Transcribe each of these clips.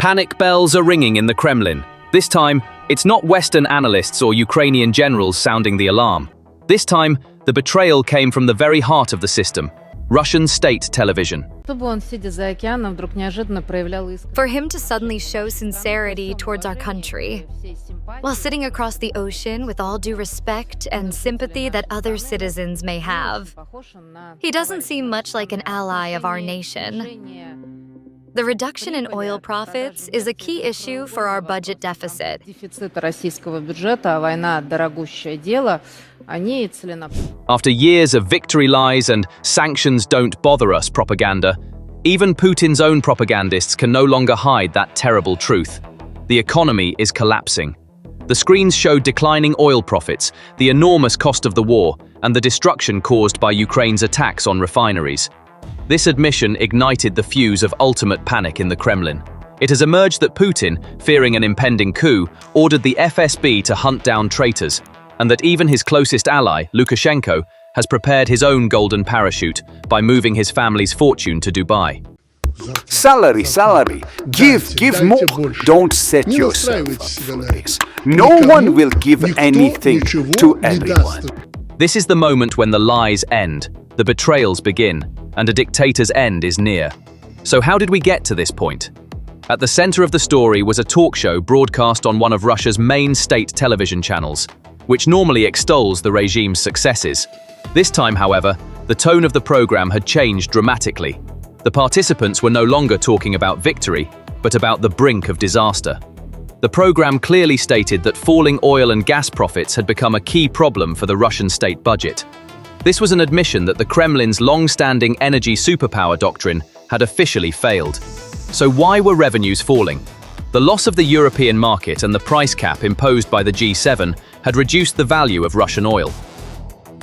Panic bells are ringing in the Kremlin. This time, it's not Western analysts or Ukrainian generals sounding the alarm. This time, the betrayal came from the very heart of the system, Russian state television. For him to suddenly show sincerity towards our country, while sitting across the ocean with all due respect and sympathy that other citizens may have, he doesn't seem much like an ally of our nation. The reduction in oil profits is a key issue for our budget deficit. After years of victory lies and sanctions don't bother us propaganda, even Putin's own propagandists can no longer hide that terrible truth. The economy is collapsing. The screens show declining oil profits, the enormous cost of the war, and the destruction caused by Ukraine's attacks on refineries. This admission ignited the fuse of ultimate panic in the Kremlin. It has emerged that Putin, fearing an impending coup, ordered the FSB to hunt down traitors, and that even his closest ally, Lukashenko, has prepared his own golden parachute by moving his family's fortune to Dubai. Salary. Give more. Don't set yourself up for this. No one will give anything to everyone. This is the moment when the lies end, the betrayals begin, and a dictator's end is near. So how did we get to this point? At the center of the story was a talk show broadcast on one of Russia's main state television channels, which normally extols the regime's successes. This time, however, the tone of the program had changed dramatically. The participants were no longer talking about victory, but about the brink of disaster. The program clearly stated that falling oil and gas profits had become a key problem for the Russian state budget. This was an admission that the Kremlin's long-standing energy superpower doctrine had officially failed. So why were revenues falling? The loss of the European market and the price cap imposed by the G7 had reduced the value of Russian oil.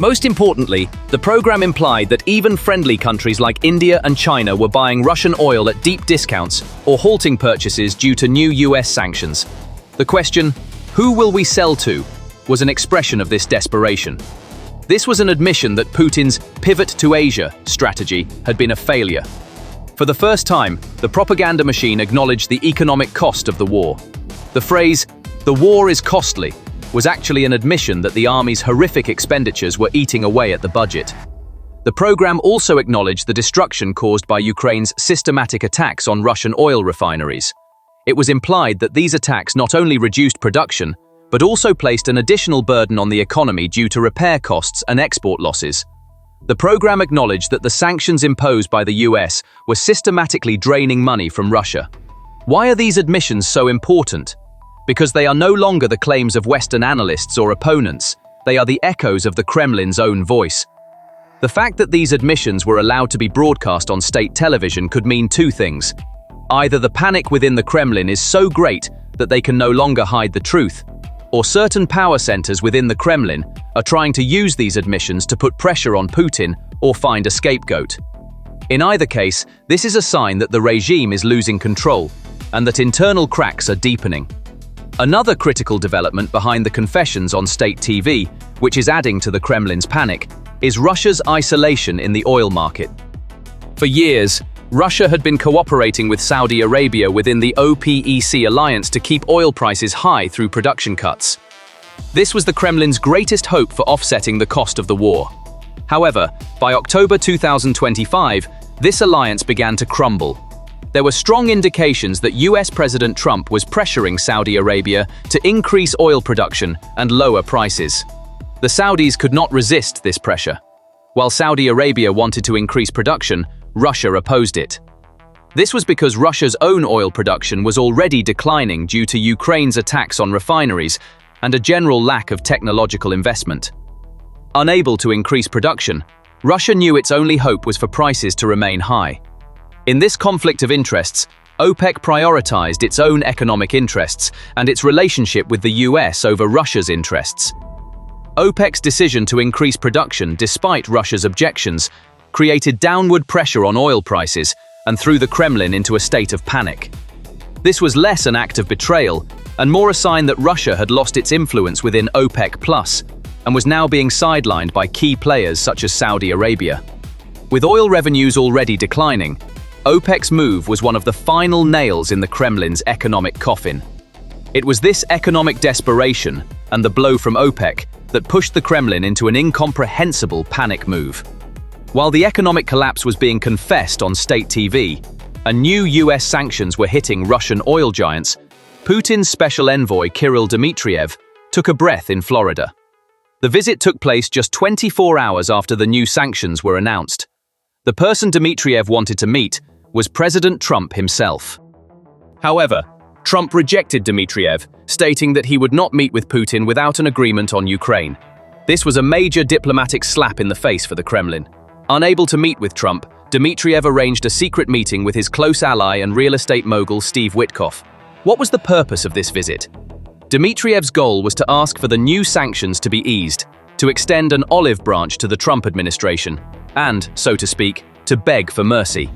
Most importantly, the program implied that even friendly countries like India and China were buying Russian oil at deep discounts or halting purchases due to new US sanctions. The question, "Who will we sell to?" was an expression of this desperation. This was an admission that Putin's pivot to Asia strategy had been a failure. For the first time, the propaganda machine acknowledged the economic cost of the war. The phrase, "the war is costly," was actually an admission that the army's horrific expenditures were eating away at the budget. The program also acknowledged the destruction caused by Ukraine's systematic attacks on Russian oil refineries. It was implied that these attacks not only reduced production, but also placed an additional burden on the economy due to repair costs and export losses. The program acknowledged that the sanctions imposed by the US were systematically draining money from Russia. Why are these admissions so important? Because they are no longer the claims of Western analysts or opponents, they are the echoes of the Kremlin's own voice. The fact that these admissions were allowed to be broadcast on state television could mean two things. Either the panic within the Kremlin is so great that they can no longer hide the truth, or certain power centers within the Kremlin are trying to use these admissions to put pressure on Putin or find a scapegoat. In either case, this is a sign that the regime is losing control and that internal cracks are deepening. Another critical development behind the confessions on state TV, which is adding to the Kremlin's panic, is Russia's isolation in the oil market. For years, Russia had been cooperating with Saudi Arabia within the OPEC alliance to keep oil prices high through production cuts. This was the Kremlin's greatest hope for offsetting the cost of the war. However, by October 2025, this alliance began to crumble. There were strong indications that US President Trump was pressuring Saudi Arabia to increase oil production and lower prices. The Saudis could not resist this pressure. While Saudi Arabia wanted to increase production, Russia opposed it. This was because Russia's own oil production was already declining due to Ukraine's attacks on refineries and a general lack of technological investment. Unable to increase production, Russia knew its only hope was for prices to remain high. In this conflict of interests, OPEC prioritized its own economic interests and its relationship with the US over Russia's interests. OPEC's decision to increase production despite Russia's objections created downward pressure on oil prices and threw the Kremlin into a state of panic. This was less an act of betrayal and more a sign that Russia had lost its influence within OPEC+ and was now being sidelined by key players such as Saudi Arabia. With oil revenues already declining, OPEC's move was one of the final nails in the Kremlin's economic coffin. It was this economic desperation and the blow from OPEC that pushed the Kremlin into an incomprehensible panic move. While the economic collapse was being confessed on state TV, and new US sanctions were hitting Russian oil giants, Putin's special envoy Kirill Dmitriev took a breath in Florida. The visit took place just 24 hours after the new sanctions were announced. The person Dmitriev wanted to meet was President Trump himself. However, Trump rejected Dmitriev, stating that he would not meet with Putin without an agreement on Ukraine. This was a major diplomatic slap in the face for the Kremlin. Unable to meet with Trump, Dmitriev arranged a secret meeting with his close ally and real estate mogul Steve Witkoff. What was the purpose of this visit? Dmitriev's goal was to ask for the new sanctions to be eased, to extend an olive branch to the Trump administration, and, so to speak, to beg for mercy.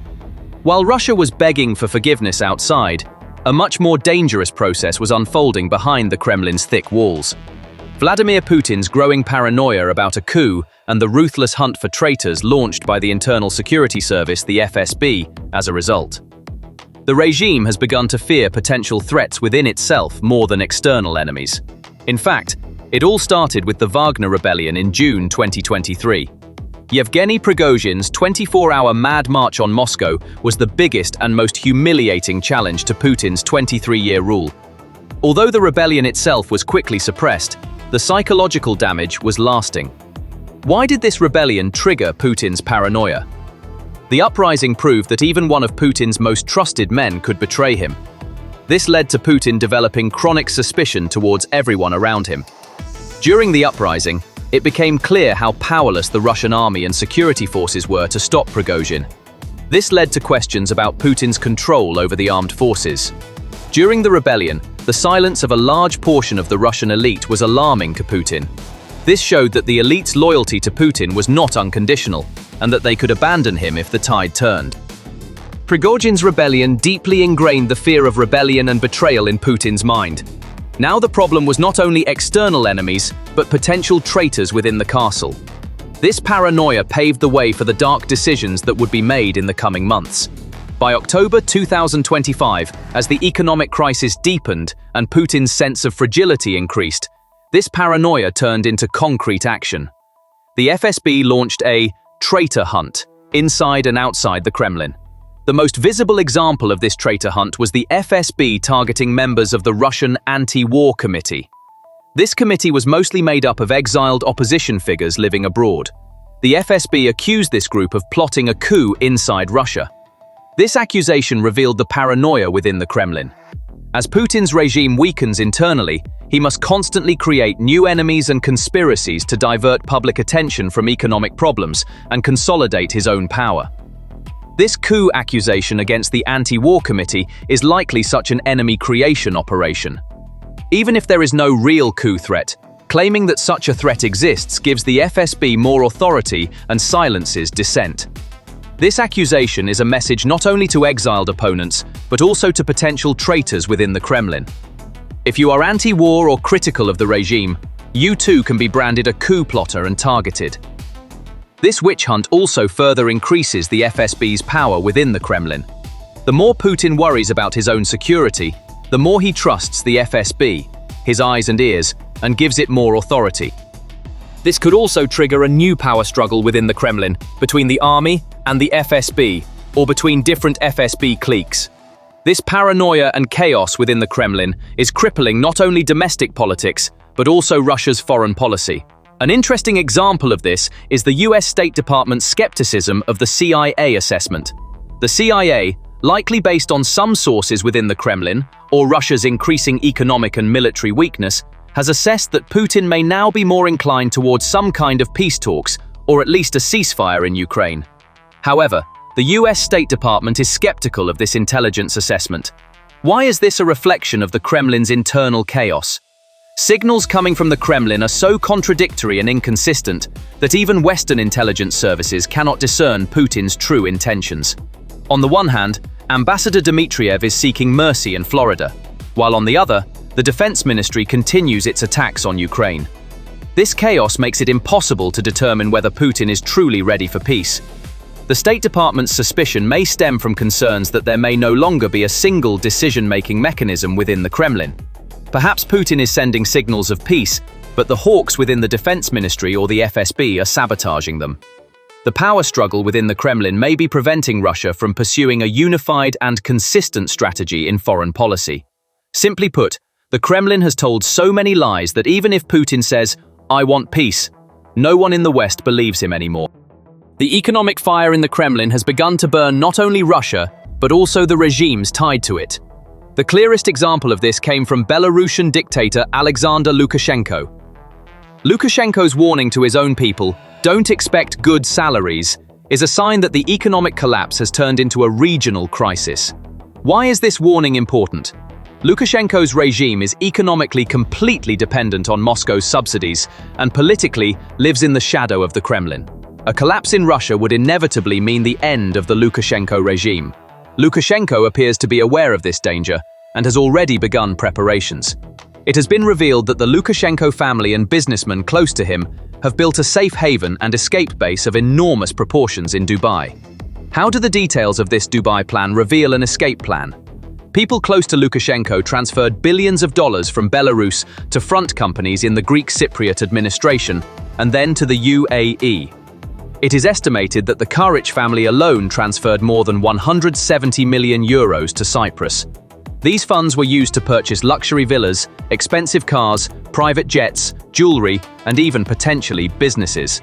While Russia was begging for forgiveness outside, a much more dangerous process was unfolding behind the Kremlin's thick walls. Vladimir Putin's growing paranoia about a coup and the ruthless hunt for traitors launched by the Internal Security Service, the FSB, as a result. The regime has begun to fear potential threats within itself more than external enemies. In fact, it all started with the Wagner rebellion in June 2023. Yevgeny Prigozhin's 24-hour mad march on Moscow was the biggest and most humiliating challenge to Putin's 23-year rule. Although the rebellion itself was quickly suppressed, the psychological damage was lasting. Why did this rebellion trigger Putin's paranoia? The uprising proved that even one of Putin's most trusted men could betray him. This led to Putin developing chronic suspicion towards everyone around him. During the uprising, it became clear how powerless the Russian army and security forces were to stop Prigozhin. This led to questions about Putin's control over the armed forces. During the rebellion, the silence of a large portion of the Russian elite was alarming to Putin. This showed that the elite's loyalty to Putin was not unconditional, and that they could abandon him if the tide turned. Prigozhin's rebellion deeply ingrained the fear of rebellion and betrayal in Putin's mind. Now the problem was not only external enemies, but potential traitors within the castle. This paranoia paved the way for the dark decisions that would be made in the coming months. By October 2025, as the economic crisis deepened and Putin's sense of fragility increased, this paranoia turned into concrete action. The FSB launched a traitor hunt inside and outside the Kremlin. The most visible example of this traitor hunt was the FSB targeting members of the Russian Anti-War Committee. This committee was mostly made up of exiled opposition figures living abroad. The FSB accused this group of plotting a coup inside Russia. This accusation revealed the paranoia within the Kremlin. As Putin's regime weakens internally, he must constantly create new enemies and conspiracies to divert public attention from economic problems and consolidate his own power. This coup accusation against the Anti-War Committee is likely such an enemy creation operation. Even if there is no real coup threat, claiming that such a threat exists gives the FSB more authority and silences dissent. This accusation is a message not only to exiled opponents, but also to potential traitors within the Kremlin. If you are anti-war or critical of the regime, you too can be branded a coup plotter and targeted. This witch hunt also further increases the FSB's power within the Kremlin. The more Putin worries about his own security, the more he trusts the FSB, his eyes and ears, and gives it more authority. This could also trigger a new power struggle within the Kremlin, between the army and the FSB, or between different FSB cliques. This paranoia and chaos within the Kremlin is crippling not only domestic politics, but also Russia's foreign policy. An interesting example of this is the US State Department's skepticism of the CIA assessment. The CIA, likely based on some sources within the Kremlin, or Russia's increasing economic and military weakness, has assessed that Putin may now be more inclined towards some kind of peace talks, or at least a ceasefire in Ukraine. However, the US State Department is skeptical of this intelligence assessment. Why is this a reflection of the Kremlin's internal chaos? Signals coming from the Kremlin are so contradictory and inconsistent that even Western intelligence services cannot discern Putin's true intentions. On the one hand, Ambassador Dmitriev is seeking mercy in Florida, while on the other, the Defense Ministry continues its attacks on Ukraine. This chaos makes it impossible to determine whether Putin is truly ready for peace. The The State Department's suspicion may stem from concerns that there may no longer be a single decision-making mechanism within the Kremlin. Perhaps Putin is sending signals of peace, but the hawks within the Defense Ministry or the FSB are sabotaging them. The power struggle within the Kremlin may be preventing Russia from pursuing a unified and consistent strategy in foreign policy. Simply put, the Kremlin has told so many lies that even if Putin says, "I want peace," no one in the West believes him anymore. The economic fire in the Kremlin has begun to burn not only Russia, but also the regimes tied to it. The clearest example of this came from Belarusian dictator Alexander Lukashenko. Lukashenko's warning to his own people, "Don't expect good salaries," is a sign that the economic collapse has turned into a regional crisis. Why is this warning important? Lukashenko's regime is economically completely dependent on Moscow's subsidies and politically lives in the shadow of the Kremlin. A collapse in Russia would inevitably mean the end of the Lukashenko regime. Lukashenko appears to be aware of this danger and has already begun preparations. It has been revealed that the Lukashenko family and businessmen close to him have built a safe haven and escape base of enormous proportions in Dubai. How do the details of this Dubai plan reveal an escape plan? People close to Lukashenko transferred billions of dollars from Belarus to front companies in the Greek Cypriot administration and then to the UAE. It is estimated that the Karic family alone transferred more than 170 million euros to Cyprus. These funds were used to purchase luxury villas, expensive cars, private jets, jewelry, and even potentially businesses.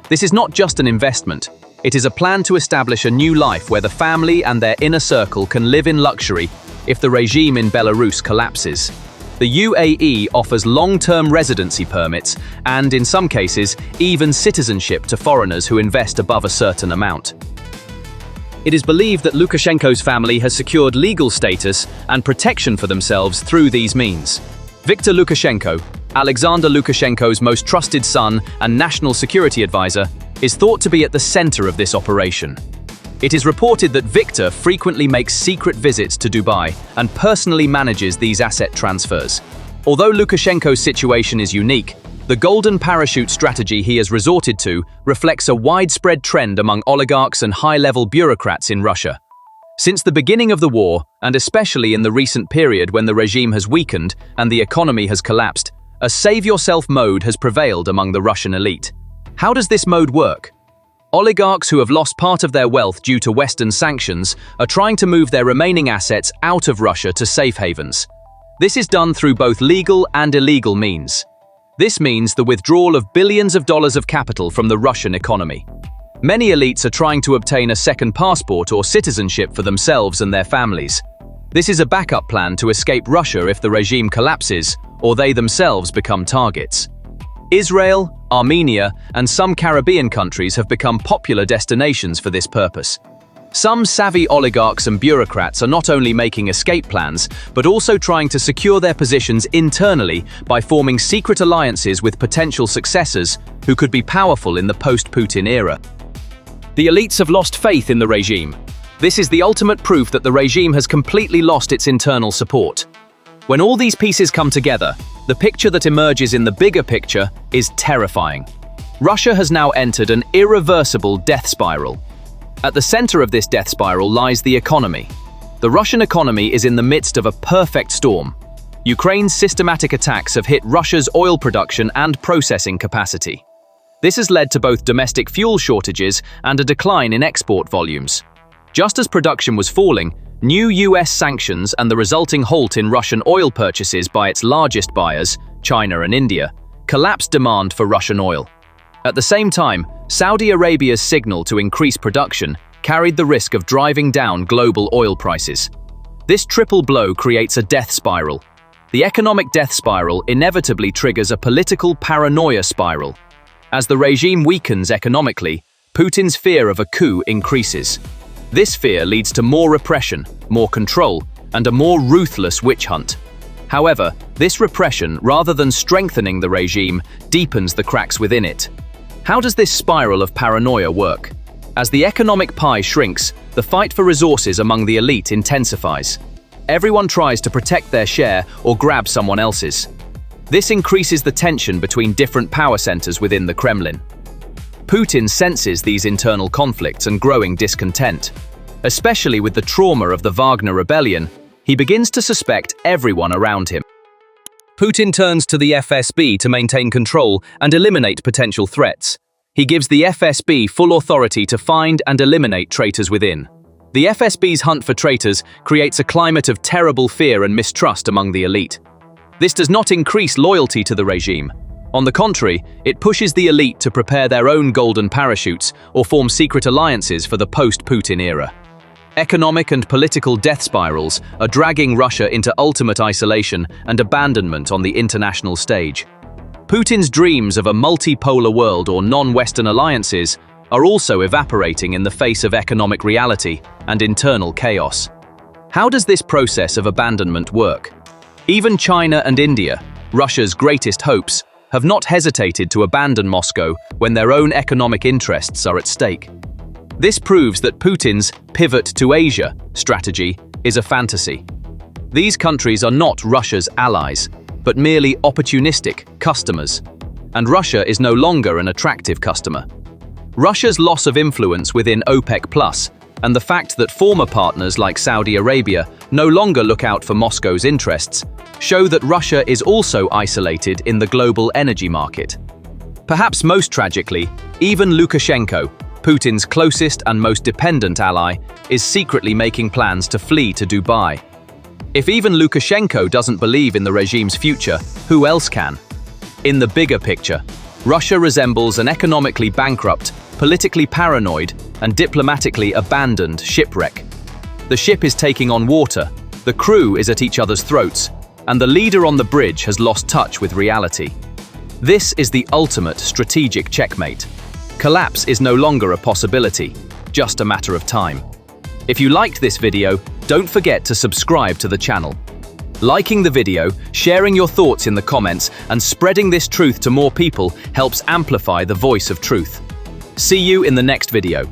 This is not just an investment. It is a plan to establish a new life where the family and their inner circle can live in luxury if the regime in Belarus collapses. The UAE offers long-term residency permits and, in some cases, even citizenship to foreigners who invest above a certain amount. It is believed that Lukashenko's family has secured legal status and protection for themselves through these means. Viktor Lukashenko, Alexander Lukashenko's most trusted son and national security advisor, is thought to be at the center of this operation. It is reported that Viktor frequently makes secret visits to Dubai and personally manages these asset transfers. Although Lukashenko's situation is unique, the golden parachute strategy he has resorted to reflects a widespread trend among oligarchs and high-level bureaucrats in Russia. Since the beginning of the war, and especially in the recent period when the regime has weakened and the economy has collapsed, a save-yourself mode has prevailed among the Russian elite. How does this mode work? Oligarchs who have lost part of their wealth due to Western sanctions are trying to move their remaining assets out of Russia to safe havens. This is done through both legal and illegal means. This means the withdrawal of billions of dollars of capital from the Russian economy. Many elites are trying to obtain a second passport or citizenship for themselves and their families. This is a backup plan to escape Russia if the regime collapses or they themselves become targets. Israel, Armenia, and some Caribbean countries have become popular destinations for this purpose. Some savvy oligarchs and bureaucrats are not only making escape plans, but also trying to secure their positions internally by forming secret alliances with potential successors who could be powerful in the post-Putin era. The elites have lost faith in the regime. This is the ultimate proof that the regime has completely lost its internal support. When all these pieces come together, the picture that emerges in the bigger picture is terrifying. Russia has now entered an irreversible death spiral. At the center of this death spiral lies the economy. The Russian economy is in the midst of a perfect storm. Ukraine's systematic attacks have hit Russia's oil production and processing capacity. This has led to both domestic fuel shortages and a decline in export volumes. Just as production was falling, new US sanctions and the resulting halt in Russian oil purchases by its largest buyers, China and India, collapsed demand for Russian oil. At the same time, Saudi Arabia's signal to increase production carried the risk of driving down global oil prices. This triple blow creates a death spiral. The economic death spiral inevitably triggers a political paranoia spiral. As the regime weakens economically, Putin's fear of a coup increases. This fear leads to more repression, more control, and a more ruthless witch hunt. However, this repression, rather than strengthening the regime, deepens the cracks within it. How does this spiral of paranoia work? As the economic pie shrinks, the fight for resources among the elite intensifies. Everyone tries to protect their share or grab someone else's. This increases the tension between different power centers within the Kremlin. Putin senses these internal conflicts and growing discontent. Especially with the trauma of the Wagner rebellion, he begins to suspect everyone around him. Putin turns to the FSB to maintain control and eliminate potential threats. He gives the FSB full authority to find and eliminate traitors within. The FSB's hunt for traitors creates a climate of terrible fear and mistrust among the elite. This does not increase loyalty to the regime. On the contrary, it pushes the elite to prepare their own golden parachutes or form secret alliances for the post-Putin era. Economic and political death spirals are dragging Russia into ultimate isolation and abandonment on the international stage. Putin's dreams of a multipolar world or non-Western alliances are also evaporating in the face of economic reality and internal chaos. How does this process of abandonment work? Even China and India, Russia's greatest hopes, have not hesitated to abandon Moscow when their own economic interests are at stake. This proves that Putin's pivot to Asia strategy is a fantasy. These countries are not Russia's allies, but merely opportunistic customers. And Russia is no longer an attractive customer. Russia's loss of influence within OPEC+ and the fact that former partners like Saudi Arabia no longer look out for Moscow's interests show that Russia is also isolated in the global energy market. Perhaps most tragically, even Lukashenko, Putin's closest and most dependent ally, is secretly making plans to flee to Dubai. If even Lukashenko doesn't believe in the regime's future, who else can? In the bigger picture, Russia resembles an economically bankrupt, politically paranoid, and diplomatically abandoned shipwreck. The ship is taking on water, the crew is at each other's throats, and the leader on the bridge has lost touch with reality. This is the ultimate strategic checkmate. Collapse is no longer a possibility, just a matter of time. If you liked this video, don't forget to subscribe to the channel. Liking the video, sharing your thoughts in the comments, and spreading this truth to more people helps amplify the voice of truth. See you in the next video.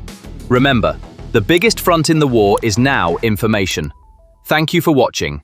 Remember, the biggest front in the war is now information. Thank you for watching.